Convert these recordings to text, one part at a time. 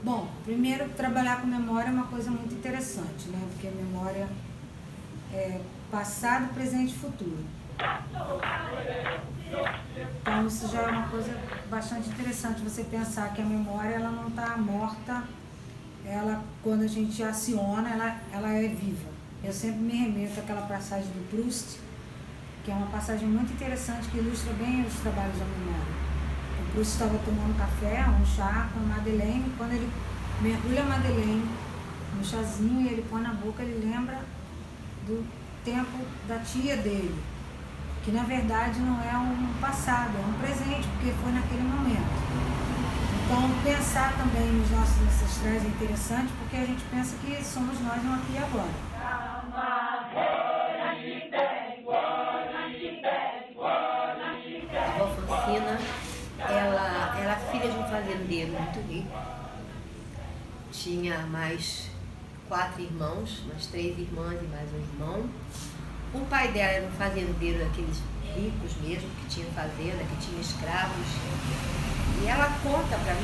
Bom, primeiro, trabalhar com memória é uma coisa muito interessante, né? Porque a memória é passado, presente e futuro. Então, isso já é uma coisa bastante interessante, você pensar que a memória ela não está morta, ela, quando a gente aciona, ela é viva. Eu sempre me remeto àquela passagem do Proust, que é uma passagem muito interessante, que ilustra bem os trabalhos da memória. O Proust estava tomando café, um chá com a Madeleine, quando ele mergulha a Madeleine no chazinho e ele põe na boca, ele lembra do tempo da tia dele, que na verdade não é um passado, é um presente, porque foi naquele momento. Então, pensar também nos nossos ancestrais é interessante, porque a gente pensa que somos nós no aqui e agora. A avó Francina, ela era filha de um fazendeiro muito rico. Tinha mais 4 irmãos, mais 3 irmãs e mais um irmão. O pai dela era um fazendeiro daqueles ricos mesmo, que tinha fazenda, que tinha escravos. E ela conta pra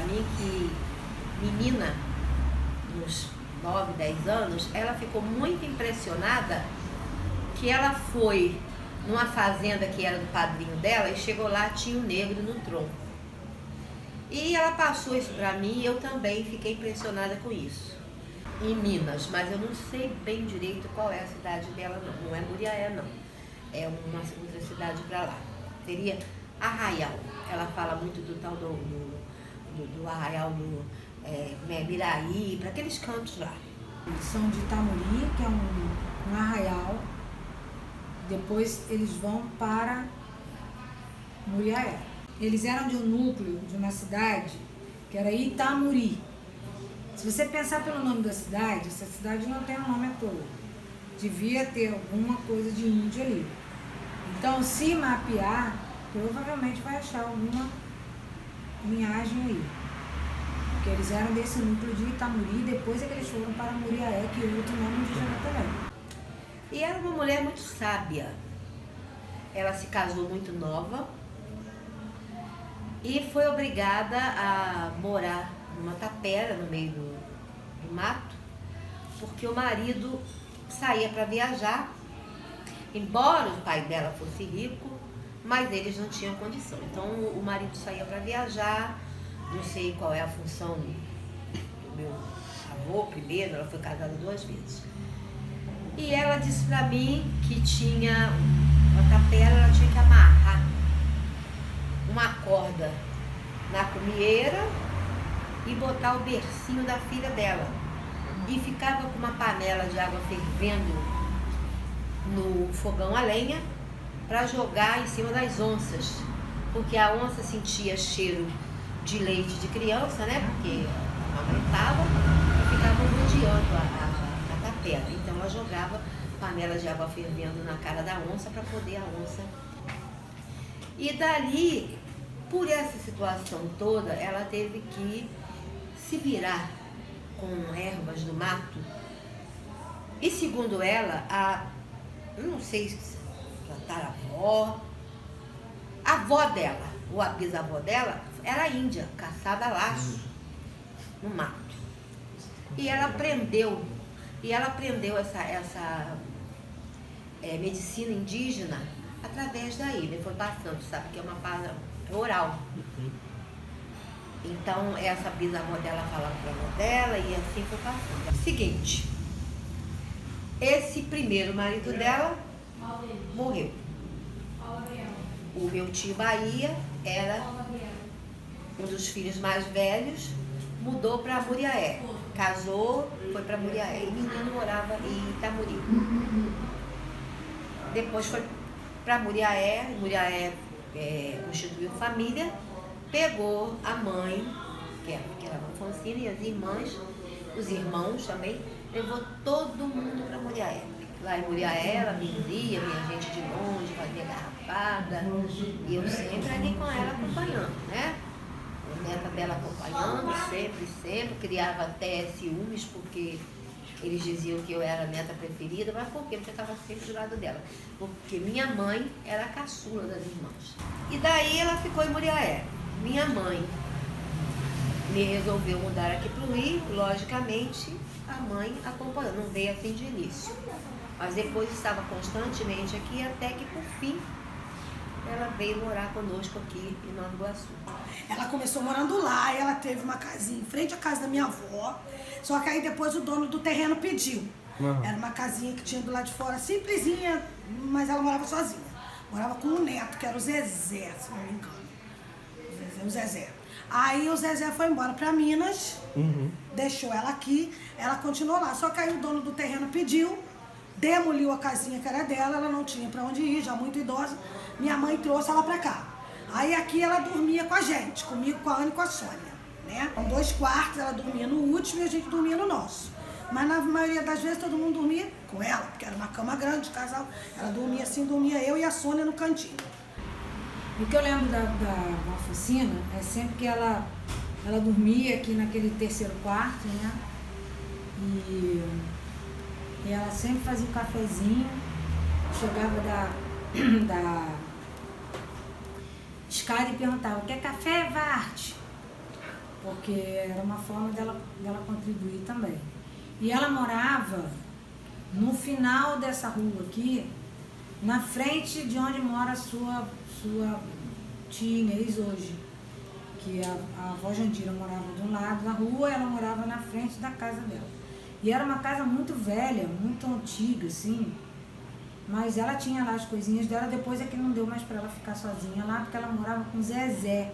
mim que menina, uns 9, 10 anos, ela ficou muito impressionada que ela foi numa fazenda que era do padrinho dela e chegou lá, tinha um negro no tronco. E ela passou isso pra mim e eu também fiquei impressionada com isso. Em Minas, mas eu não sei bem direito qual é a cidade dela, não é Muriaé, não. É uma outra cidade pra lá. Seria Arraial. Ela fala muito do tal do Arraial do Miraí, para aqueles cantos lá. Eles são de Itamuri, que é um arraial. Depois eles vão para Muriaé. Eles eram de um núcleo, de uma cidade, que era Itamuri. Se você pensar pelo nome da cidade, essa cidade não tem um nome à toa. Devia ter alguma coisa de índio ali. Então, se mapear, provavelmente vai achar alguma linhagem aí. Porque eles eram desse núcleo de Itamuri, depois é que eles foram para Muriaé, que é outro nome indígena também. E era uma mulher muito sábia. Ela se casou muito nova e foi obrigada a morar numa tapera no meio do mato, porque o marido saía para viajar, embora o pai dela fosse rico, mas eles não tinham condição. Então o marido saía para viajar, não sei qual é a função do meu avô primeiro, ela foi casada 2 vezes. E ela disse para mim que tinha uma tapera, ela tinha que amarrar uma corda na cumieira e botar o bercinho da filha dela. E ficava com uma panela de água fervendo no fogão a lenha para jogar em cima das onças. Porque a onça sentia cheiro de leite de criança, né? Porque aumentava e ficava rodeando a tapera. Então ela jogava panela de água fervendo na cara da onça para poder a onça. E dali, por essa situação toda, ela teve que se virar com ervas do mato. E segundo ela, não sei se a avó dela, ou a bisavó dela, era índia, caçada a laço no mato. E ela aprendeu essa medicina indígena através da ilha. Foi passando, sabe que é uma palavra oral. Então, essa bisavó dela falava para a avó dela e assim foi passando. Seguinte, esse primeiro marido dela morreu. O meu tio Bahia era um dos filhos mais velhos, mudou para Muriaé. Casou, foi para Muriaé. E o menino morava em Itamuri. Depois foi para Muriaé. Muriaé constituiu família. Pegou a mãe, que era a Francina, e as irmãs, os irmãos também, levou todo mundo para Muriaé. Lá em Muriaé, ela me via, minha gente de longe, fazia garrafada, e eu sempre ali com ela acompanhando, né? A neta dela acompanhando, sempre, criava até ciúmes, porque eles diziam que eu era a neta preferida, mas por quê? Porque eu estava sempre do lado dela. Porque minha mãe era a caçula das irmãs. E daí ela ficou em Muriaé. Minha mãe ele resolveu mudar aqui para o Rio, logicamente a mãe acompanhou, não veio assim de início. Mas depois estava constantemente aqui, até que por fim ela veio morar conosco aqui em Nova Iguaçu. Ela começou morando lá, ela teve uma casinha em frente à casa da minha avó, só que aí depois o dono do terreno pediu. Era uma casinha que tinha do lado de fora, simplesinha, mas ela morava sozinha. Morava com um neto, que era o Zezé, se não me engano. O Zezé. Aí o Zezé foi embora para Minas, deixou ela aqui, ela continuou lá. Só que aí o dono do terreno pediu, demoliu a casinha que era dela, ela não tinha para onde ir, já muito idosa. Minha mãe trouxe ela para cá. Aí aqui ela dormia com a gente, comigo, com a Ana e com a Sônia, né? Com 2 quartos, ela dormia no último e a gente dormia no nosso. Mas na maioria das vezes todo mundo dormia com ela, porque era uma cama grande, casal. Ela dormia assim, dormia eu e a Sônia no cantinho. O que eu lembro da Valfocina é sempre que ela dormia aqui naquele 3º quarto, né? E ela sempre fazia um cafezinho, chegava da escada e perguntava: quer café, Varte? Porque era uma forma dela contribuir também. E ela morava no final dessa rua aqui, na frente de onde mora a sua tia Inês hoje. Que a avó Jandira morava de um lado da rua, ela morava na frente da casa dela. E era uma casa muito velha, muito antiga, assim. Mas ela tinha lá as coisinhas dela, depois é que não deu mais para ela ficar sozinha lá, porque ela morava com o Zezé.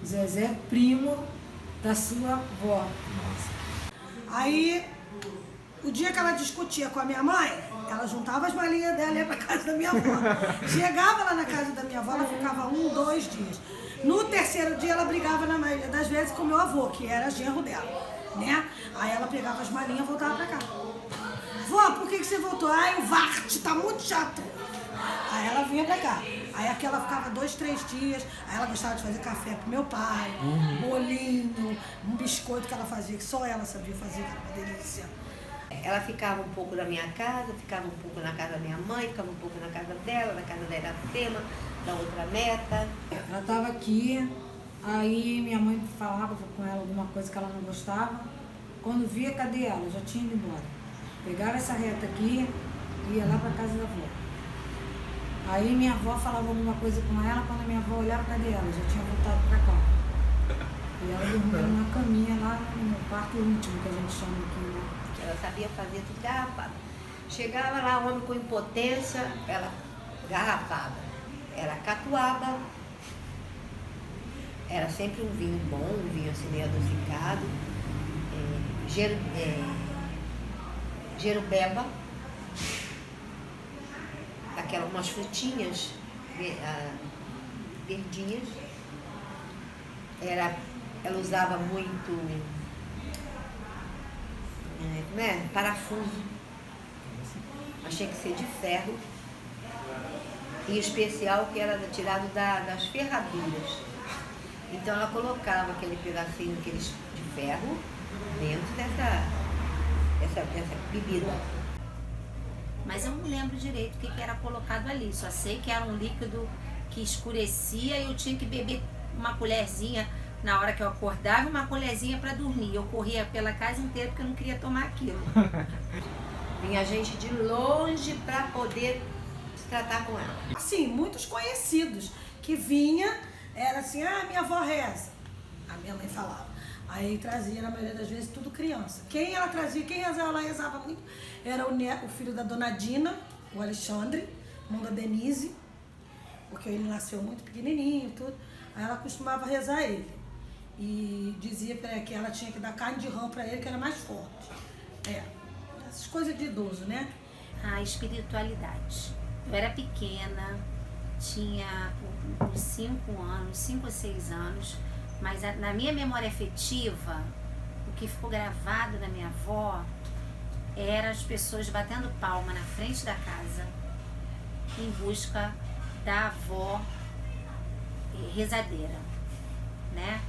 O Zezé é primo da sua avó. Aí, o dia que ela discutia com a minha mãe, ela juntava as malinhas dela e ia pra casa da minha avó. Chegava lá na casa da minha avó, ela ficava 1, 2 dias. No 3º dia, ela brigava na maioria das vezes com o meu avô, que era genro dela, né? Aí ela pegava as malinhas e voltava pra cá. Vó, por que você voltou? Ai, o Varte tá muito chato. Aí ela vinha pra cá. Aí aqui ela ficava 2, 3 dias. Aí ela gostava de fazer café pro meu pai, bolinho, um biscoito que ela fazia, que só ela sabia fazer, que era uma delícia. Ela ficava um pouco na minha casa, ficava um pouco na casa da minha mãe, ficava um pouco na casa dela, na casa da Iracema, da outra neta. Ela estava aqui, aí minha mãe falava com ela alguma coisa que ela não gostava. Quando via, cadê ela? Já tinha ido embora. Pegava essa reta aqui e ia lá para casa da avó. Aí minha avó falava alguma coisa com ela, quando a minha avó olhava, cadê ela? Já tinha voltado para cá. E ela dormia numa caminha lá no quarto último, que a gente chama aqui, né? Ela sabia fazer tudo garrafado. Chegava lá, homem com impotência, ela garrafada. Era catuaba, era sempre um vinho bom, um vinho assim meio adocicado, jerubeba, umas frutinhas verdinhas. Ela usava muito parafuso, mas tinha que ser de ferro, em especial que era tirado das ferraduras. Então ela colocava aquele pedacinho de ferro dentro dessa bebida. Mas eu não lembro direito o que era colocado ali, só sei que era um líquido que escurecia e eu tinha que beber uma colherzinha na hora que eu acordava e uma colherzinha para dormir. Eu corria pela casa inteira porque eu não queria tomar aquilo. Vinha gente de longe para poder se tratar com ela. Assim, muitos conhecidos que vinha, era assim, minha avó reza. A minha mãe falava. Aí trazia, na maioria das vezes, tudo criança. Quem ela trazia, quem rezava, ela rezava muito, era o filho da dona Dina, o Alexandre, irmão da Denise, porque ele nasceu muito pequenininho e tudo. Aí ela costumava rezar ele. E dizia que ela tinha que dar carne de rã para ele, que era mais forte. Essas coisas de idoso, né? A espiritualidade. Eu era pequena, tinha uns 5 anos, 5 ou 6 anos, mas na minha memória afetiva, o que ficou gravado na minha avó era as pessoas batendo palma na frente da casa em busca da avó rezadeira, né?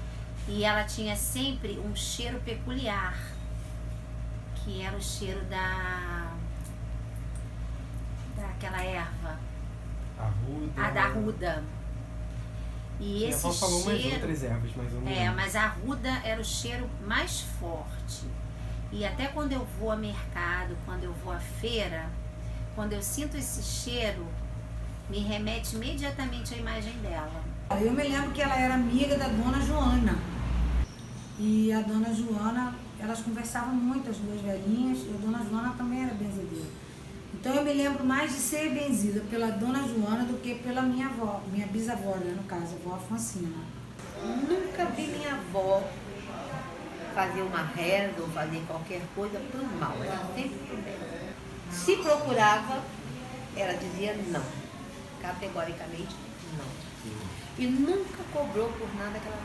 E ela tinha sempre um cheiro peculiar, que era o cheiro daquela erva, Arruda. a da arruda. E esse Ela falou umas cheiro, outras ervas, mas eu não lembro. mas a arruda era o cheiro mais forte. E até quando eu vou ao mercado, quando eu vou à feira, quando eu sinto esse cheiro, me remete imediatamente à imagem dela. Eu me lembro que ela era amiga da Dona Joana. E a Dona Joana, elas conversavam muito, as duas velhinhas, e a Dona Joana também era benzedeira. Então eu me lembro mais de ser benzida pela Dona Joana do que pela minha avó, minha bisavó, né, no caso, a avó Afoncina. Nunca vi minha avó fazer uma reza ou fazer qualquer coisa pro mal, era sempre pro bem. Se procurava, ela dizia não, categoricamente não. E nunca cobrou por nada que ela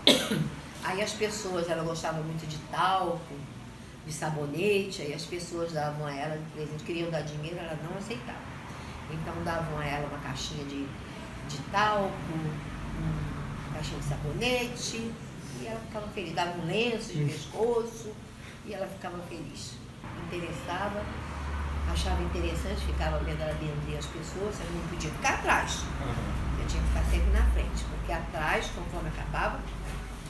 fez. Aí as pessoas, ela gostava muito de talco, de sabonete, aí as pessoas davam a ela de presente, queriam dar dinheiro, ela não aceitava. Então davam a ela uma caixinha de talco, uma caixinha de sabonete, e ela ficava feliz. Dava um lenço de pescoço e ela ficava feliz. Interessava, achava interessante, ficava vendo ela benzer as pessoas, ela não podia ficar atrás. Eu tinha que ficar sempre na frente, porque atrás, conforme acabava,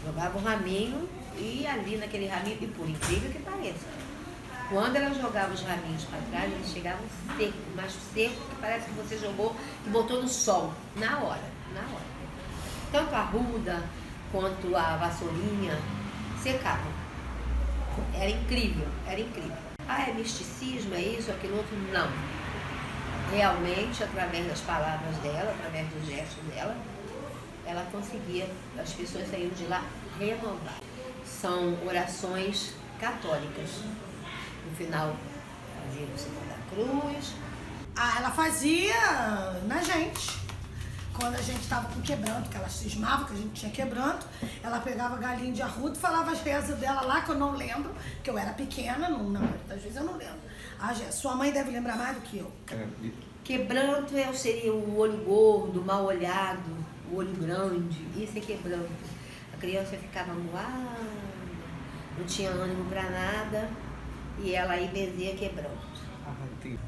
jogava um raminho e ali naquele raminho, e por incrível que pareça, quando ela jogava os raminhos para trás, eles chegavam seco, mais seco que parece que você jogou e botou no sol, na hora. Tanto a arruda quanto a vassourinha secavam. Era incrível. Ah, é misticismo, é isso, aquilo outro? Não. Realmente, através das palavras dela, através dos gestos dela, ela conseguia, as pessoas saíram de lá renovadas. São orações católicas. No final, fazia o sinal da cruz. Ah, ela fazia na gente. Quando a gente estava com quebranto, que ela cismava que a gente tinha quebranto, ela pegava galinha de arruda e falava as rezas dela lá, que eu não lembro, que eu era pequena, na maioria das vezes eu não lembro. Sua mãe deve lembrar mais do que eu. Quebranto seria o olho gordo, mal olhado, o olho grande, isso é quebranto. A criança ficava moada, não tinha ânimo para nada, e ela aí benzia quebranto.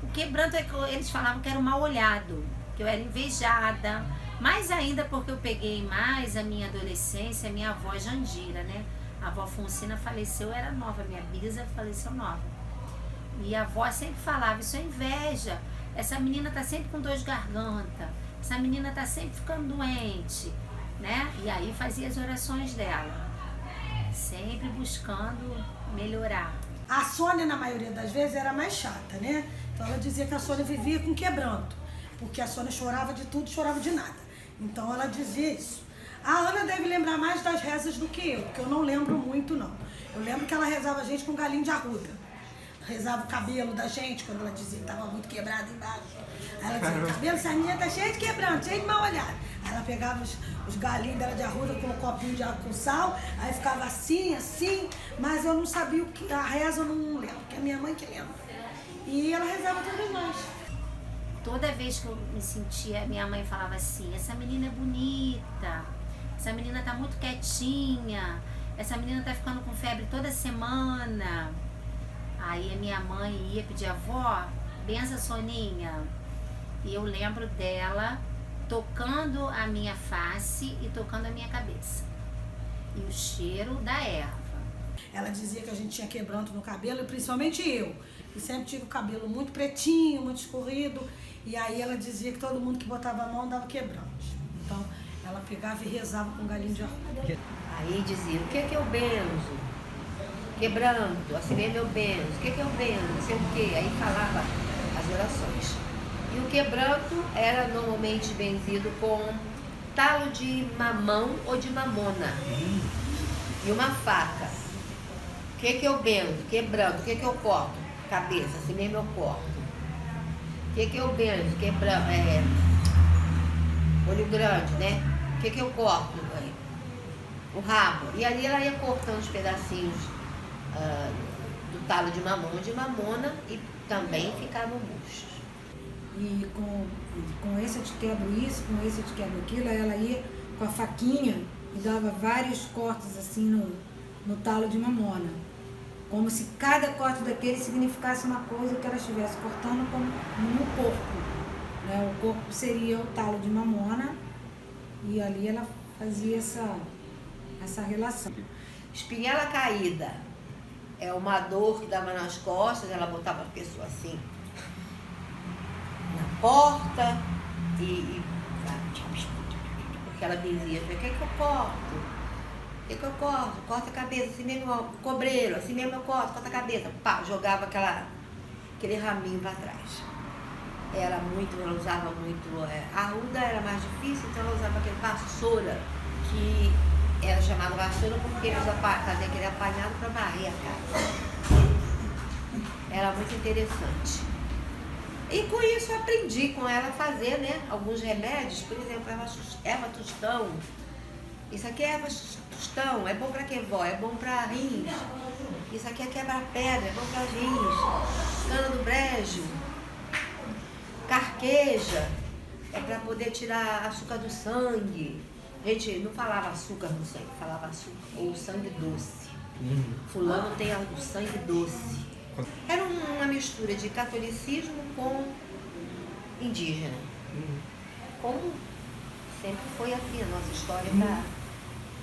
O quebranto é que eles falavam que era o mal olhado, que eu era invejada, mais ainda porque eu peguei mais a minha adolescência, a minha avó Jandira, né? A avó Fonsina faleceu, eu era nova, minha bisa faleceu nova. E a avó sempre falava, isso é inveja, essa menina tá sempre com dor de garganta, essa menina tá sempre ficando doente, né? E aí fazia as orações dela, sempre buscando melhorar. A Sônia, na maioria das vezes, era mais chata, né? Então ela dizia que a Sônia vivia com quebranto, porque a Sônia chorava de tudo, chorava de nada. Então ela dizia isso. A Ana deve lembrar mais das rezas do que eu, porque eu não lembro muito, não. Eu lembro que ela rezava a gente com galinho de arruda. Rezava o cabelo da gente, quando ela dizia que estava muito quebrado embaixo. Aí ela dizia, o cabelo dessa menina tá cheio de quebranto, cheio de mal olhado. Aí ela pegava os galinhos dela de arruda com um copinho de água com sal, aí ficava assim, mas eu não sabia o que, a reza eu não lembro, que é a minha mãe que lembra. E ela rezava todas nós. Toda vez que eu me sentia, minha mãe falava assim, essa menina é bonita, essa menina tá muito quietinha, essa menina tá ficando com febre toda semana. Aí a minha mãe ia pedir, avó, benza Soninha. E eu lembro dela tocando a minha face e tocando a minha cabeça. E o cheiro da erva. Ela dizia que a gente tinha quebranto no cabelo, e principalmente eu, que sempre tive o cabelo muito pretinho, muito escorrido. E aí ela dizia que todo mundo que botava a mão dava quebrante. Então ela pegava e rezava com galinho de arruda. Aí dizia, o que é que eu benzo? Quebranto, assim mesmo eu benzo, o que é que eu benzo? Não sei o quê. Aí falava as orações. E o quebranto era normalmente benzido com talo de mamão ou de mamona. E uma faca. O que é que eu benzo? Quebranto, o que é que eu corto? Cabeça, assim mesmo eu corto. O que é que eu benzo? Quebranto, olho grande, né? O que é que eu corto? O rabo. E ali ela ia cortando os pedacinhos do talo de mamão ou de mamona e também ficavam murchos. E com esse eu te quebro isso, com esse eu te quebro aquilo, aí ela ia com a faquinha e dava vários cortes assim no talo de mamona. Como se cada corte daquele significasse uma coisa que ela estivesse cortando no corpo. Né? O corpo seria o talo de mamona E ali ela fazia essa relação. Espinhela caída é uma dor que dava nas costas, ela botava a pessoa assim na porta porque ela dizia, o que eu corto? O que eu corto? Corta a cabeça, assim mesmo, cobreiro, assim mesmo eu corto a cabeça. Pá, jogava aquele raminho para trás. Ela usava muito, a arruda era mais difícil, então ela usava aquele vassoura, que era chamado vassoura porque eles faziam aquele apanhado para varrer a casa. Era muito interessante. E com isso eu aprendi com ela a fazer, né, alguns remédios, por exemplo, erva tostão. Isso aqui é erva tostão, é bom para que vó? É bom para rins. Isso aqui é quebra-pedra, é bom para rins. Cana do brejo, carqueja, é para poder tirar açúcar do sangue. A gente não falava açúcar no sangue, falava açúcar ou sangue doce. Fulano tem o sangue doce. Era uma mistura de catolicismo com indígena. Como sempre foi assim, a nossa história está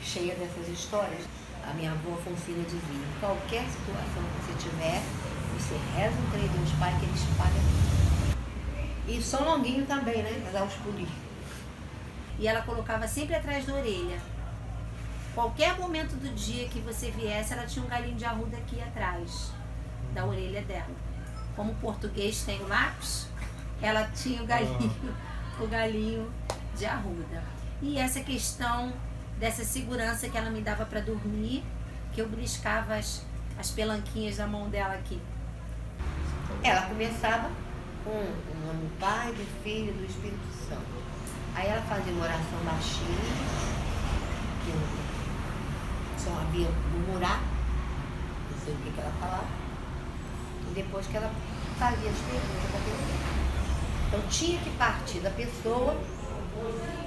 cheia dessas histórias. A minha avó Alfonsina dizia, em qualquer situação que você tiver, você reza um Três Deus Pai que ele espalha. E São Longuinho também, né? Mas aos políticos. E ela colocava sempre atrás da orelha. Qualquer momento do dia que você viesse, ela tinha um galinho de arruda aqui atrás da orelha dela. Como o português tem o lápis, ela tinha o galinho de arruda. E essa questão dessa segurança que ela me dava para dormir, que eu beliscava as pelanquinhas da mão dela aqui. Ela começava com o nome do Pai, do Filho e do Espírito Santo. Aí ela fazia uma oração baixinha, que só havia murmurar, não sei o que ela falava. E depois que ela fazia as perguntas da pessoa. Então tinha que partir da pessoa,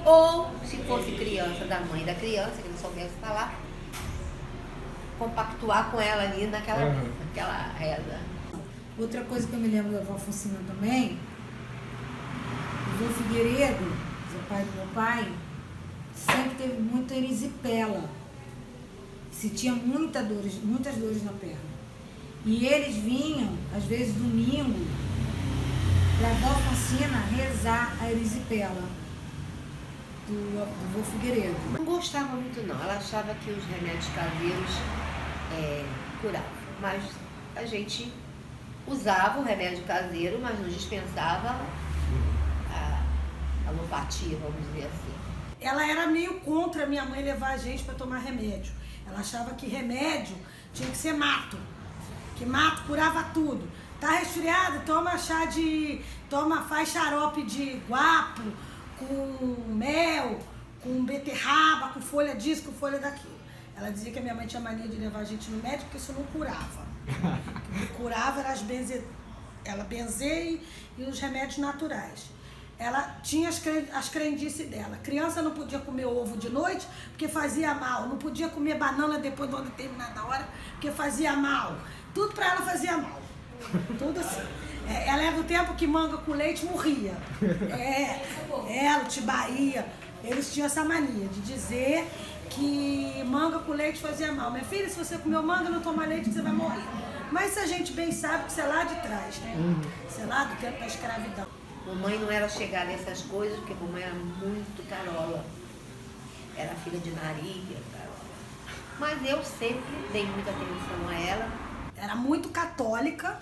ou se fosse criança, da mãe da criança, que não soubesse falar, compactuar com ela ali naquela reza. Outra coisa que eu me lembro da avó Alfonsina também, o vô Figueiredo, o pai do meu pai, sempre teve muita erisipela. Sentia muitas dores na perna. E eles vinham, às vezes domingo, para a avó Alfonsina rezar a erisipela do vô Figueiredo. Não gostava muito não, ela achava que os remédios caseiros curavam. Mas a gente usava o remédio caseiro, mas não dispensava a alopatia, vamos dizer assim. Ela era meio contra a minha mãe levar a gente para tomar remédio. Ela achava que remédio tinha que ser mato, que mato curava tudo. Tá resfriado? Faz xarope de guapo, com mel, com beterraba, com folha disso, com folha daquilo. Ela dizia que a minha mãe tinha mania de levar a gente no médico porque isso não curava. O que curava era ela benzer e os remédios naturais. Ela tinha as crendices dela. Criança não podia comer ovo de noite porque fazia mal. Não podia comer banana depois de uma determinada hora porque fazia mal. Tudo para ela fazia mal. Tudo assim. Ela é do tempo que manga com leite morria. Ela, o Tibaía, eles tinham essa mania de dizer que manga com leite fazia mal. Minha filha, se você comeu manga, não tomar leite, você vai morrer. Mas a gente bem sabe que isso é lá de trás, né? Isso é lá do tempo da escravidão. Mamãe não era chegada nessas coisas, porque mamãe era muito carola. Era filha de Maria, carola. Mas eu sempre dei muita atenção a ela. Era muito católica,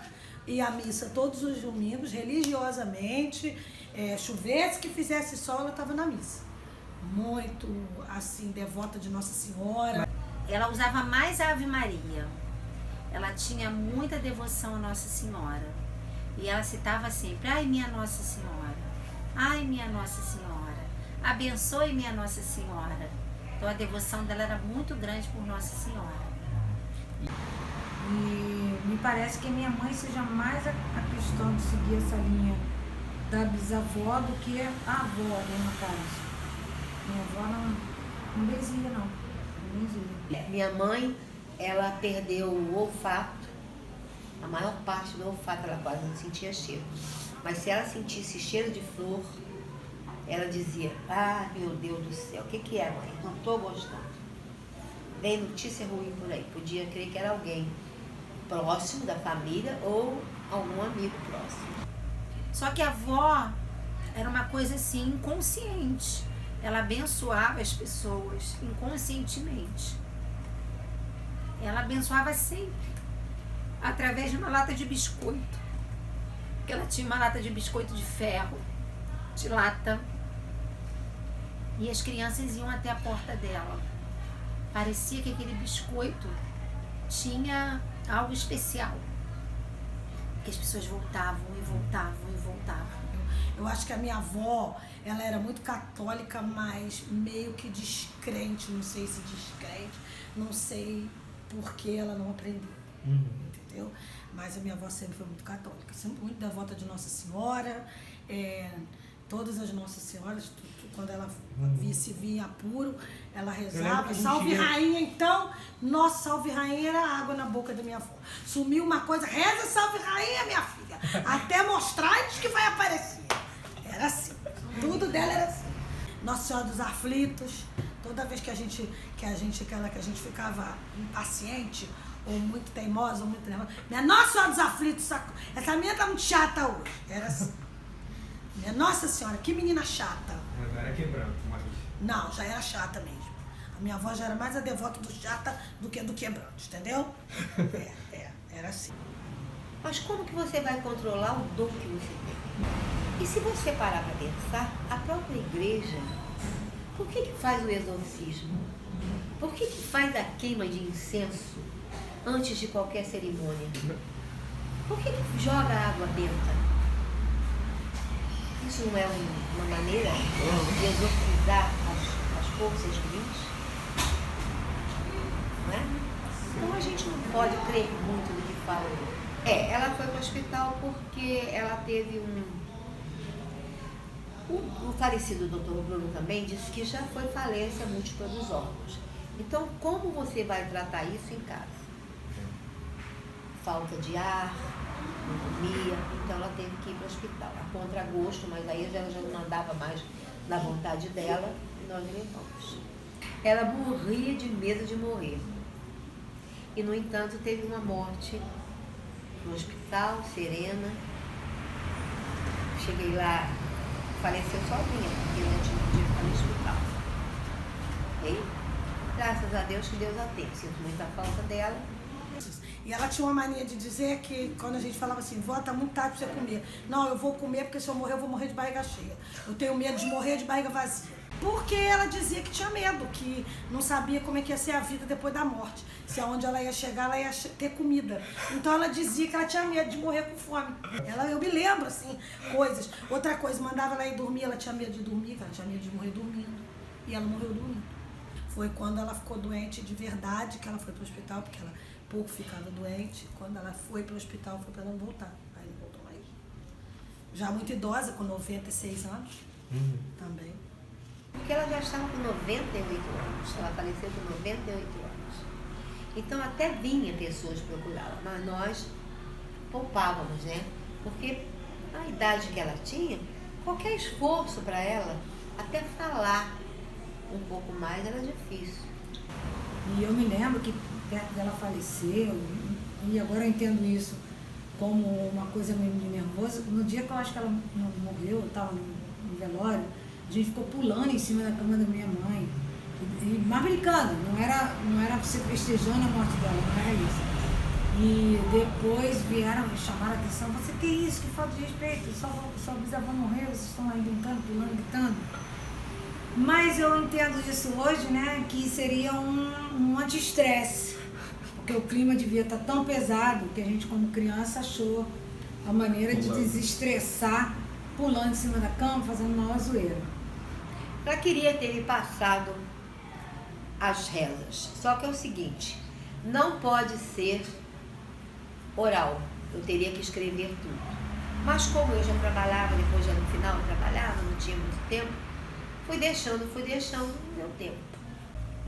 ia à missa todos os domingos, religiosamente. Chovesse, que fizesse sol, ela estava na missa. Muito, assim, devota de Nossa Senhora. Ela usava mais a Ave Maria. Ela tinha muita devoção a Nossa Senhora. E ela citava sempre, ai minha Nossa Senhora, ai minha Nossa Senhora, abençoe minha Nossa Senhora. Então a devoção dela era muito grande por Nossa Senhora. E me parece que a minha mãe seja mais a questão de seguir essa linha da bisavó do que a avó, né, no caso. Minha avó não benzia, não. Não benzia. Minha mãe, ela perdeu o olfato. A maior parte do olfato ela quase não sentia cheiro. Mas se ela sentisse cheiro de flor, ela dizia, meu Deus do céu, o que é, mãe? Não estou gostando. Vem notícia ruim por aí. Podia crer que era alguém próximo da família ou algum amigo próximo. Só que a avó era uma coisa assim, inconsciente. Ela abençoava as pessoas inconscientemente. Ela abençoava sempre, através de uma lata de biscoito. Porque ela tinha uma lata de biscoito de ferro, de lata. E as crianças iam até a porta dela. Parecia que aquele biscoito tinha algo especial. Porque as pessoas voltavam e voltavam e voltavam. Eu acho que a minha avó, ela era muito católica, mas meio que descrente, não sei se descrente, não sei por que ela não aprendeu, entendeu? Mas a minha avó sempre foi muito católica, sempre muito devota de Nossa Senhora, todas as Nossas Senhoras, quando ela se via apuro, ela rezava, salve rainha, então, nossa, salve rainha era água na boca da minha avó. Sumiu uma coisa, reza salve rainha, minha filha, até mostrar-lhes que vai aparecer. Era assim, tudo dela era assim. Nossa Senhora dos Aflitos, toda vez que a gente ficava impaciente, ou muito teimosa, minha Nossa Senhora dos Aflitos, essa menina tá muito chata hoje. Era assim. Minha Nossa Senhora, que menina chata. Não era quebranto, mas... Não, já era chata mesmo. A minha avó já era mais a devota do chata do que do quebranto, entendeu? Era assim. Mas como que você vai controlar o dom que você tem? E se você parar para pensar, a própria igreja, por que faz o exorcismo? Por que faz a queima de incenso antes de qualquer cerimônia? Por que joga água benta? Isso não é uma maneira de exorcizar as forças ruins? Não é? Então a gente não pode crer muito no que falam. Ela foi para o hospital porque ela teve o falecido Dr. Bruno também disse que já foi falência múltipla dos órgãos. Então, como você vai tratar isso em casa? Falta de ar, não dormia, então ela teve que ir para o hospital. A contragosto, mas aí ela já não andava mais na vontade dela e nós levamos. Ela morria de medo de morrer. E, no entanto, teve uma morte no hospital, serena. Cheguei lá, faleceu sozinha, porque eu não tinha podia ficar no hospital. E, graças a Deus, que Deus a tem. Sinto muita falta dela. E ela tinha uma mania de dizer que, quando a gente falava assim, vó, tá muito tarde pra você comer. Não, eu vou comer porque se eu morrer, eu vou morrer de barriga cheia. Eu tenho medo de morrer de barriga vazia. Porque ela dizia que tinha medo, que não sabia como é que ia ser a vida depois da morte. Se aonde ela ia chegar, ela ia ter comida. Então ela dizia que ela tinha medo de morrer com fome. Eu me lembro, assim, coisas. Outra coisa, mandava ela ir dormir, ela tinha medo de dormir, ela tinha medo de morrer dormindo. E ela morreu dormindo. Foi quando ela ficou doente de verdade que ela foi pro hospital, porque ela pouco ficava doente. Quando ela foi pro hospital, foi para ela não voltar. Aí não voltou mais. Já muito idosa, com 96 anos, também. Porque ela já estava com 98 anos, ela faleceu com 98 anos. Então até vinha pessoas procurá-la, mas nós poupávamos, né? Porque a idade que ela tinha, qualquer esforço para ela, até falar um pouco mais, era difícil. E eu me lembro que perto dela faleceu, e agora eu entendo isso como uma coisa meio nervosa. No dia que eu acho que ela morreu, eu estava no velório, a gente ficou pulando em cima da cama da minha mãe, mas brincando, não era você festejando a morte dela, não era isso. E depois vieram e chamaram a atenção, você que isso, que falta de respeito, sua bisavó morreu, vocês estão aí brincando, pulando, gritando. Mas eu entendo isso hoje, né, que seria um anti-estresse, porque o clima devia estar tão pesado que a gente, como criança, achou a maneira de desestressar pulando em cima da cama, fazendo uma zoeira. Ela queria ter me passado as rezas, só que é o seguinte, não pode ser oral, eu teria que escrever tudo. Mas como eu já trabalhava, depois já no final eu trabalhava, não tinha muito tempo, fui deixando, não deu tempo.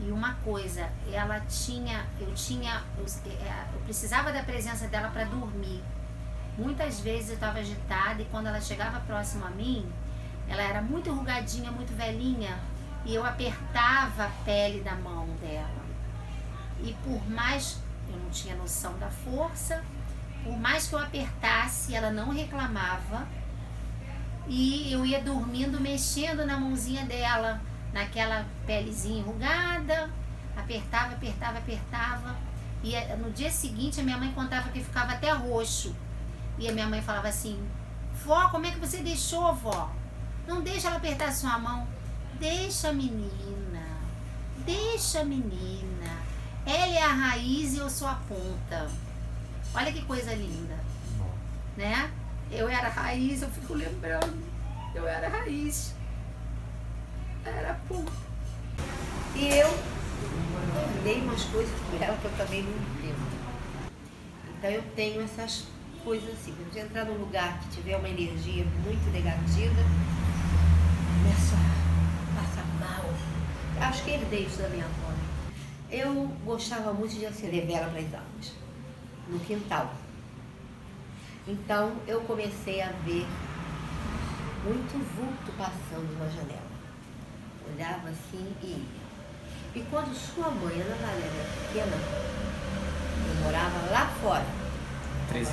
E uma coisa, eu precisava da presença dela para dormir. Muitas vezes eu estava agitada e quando ela chegava próximo a mim, ela era muito enrugadinha, muito velhinha, e eu apertava a pele da mão dela. E por mais, eu não tinha noção da força, por mais que eu apertasse, ela não reclamava. E eu ia dormindo, mexendo na mãozinha dela, naquela pelezinha enrugada, apertava, apertava, apertava. E no dia seguinte a minha mãe contava que ficava até roxo. E a minha mãe falava assim: vó, como é que você deixou, vó? Não deixa ela apertar a sua mão. Deixa, menina. Deixa, menina. Ela é a raiz e eu sou a ponta. Olha que coisa linda. Né? Eu era a raiz, eu fico lembrando. Eu era a raiz. Era a ponta. E eu dei umas coisas por ela que eu também não lembro. Então eu tenho essas coisas assim. Quando eu entrar num lugar que tiver uma energia muito negativa, começo a passar mal. Acho que herdei isso da minha avó. Eu gostava muito de acender vela para as almas, no quintal. Então eu comecei a ver muito vulto passando na janela. Olhava assim e ia. E quando sua mãe, Ana Maria, era pequena, eu morava lá fora,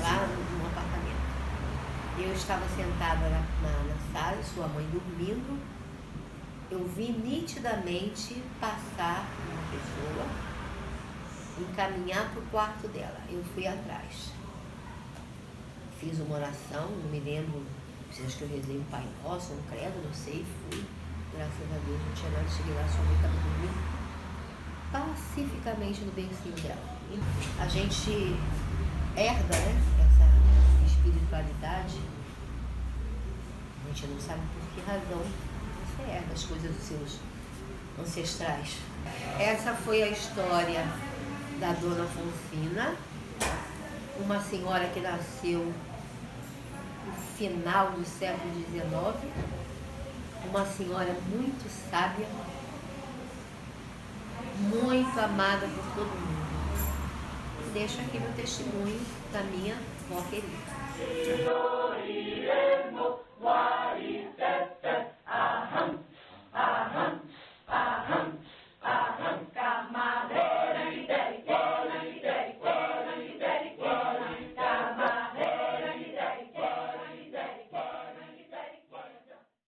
lá no apartamento. Eu estava sentada na sala, sua mãe dormindo. Eu vi nitidamente passar uma pessoa, encaminhar para o quarto dela. Eu fui atrás. Fiz uma oração, não me lembro, acho que eu rezei um Pai Nosso, um credo, não sei, fui. Graças a Deus, não tinha nada, cheguei lá, sua mãe estava dormindo pacificamente no bercinho dela. A gente herda, né, essa espiritualidade, a gente não sabe por que razão você herda as coisas dos seus ancestrais. Essa foi a história da Dona Fonsina, uma senhora que nasceu no final do século XIX, uma senhora muito sábia, muito amada por todo mundo. Deixo aqui meu testemunho da minha avó querida.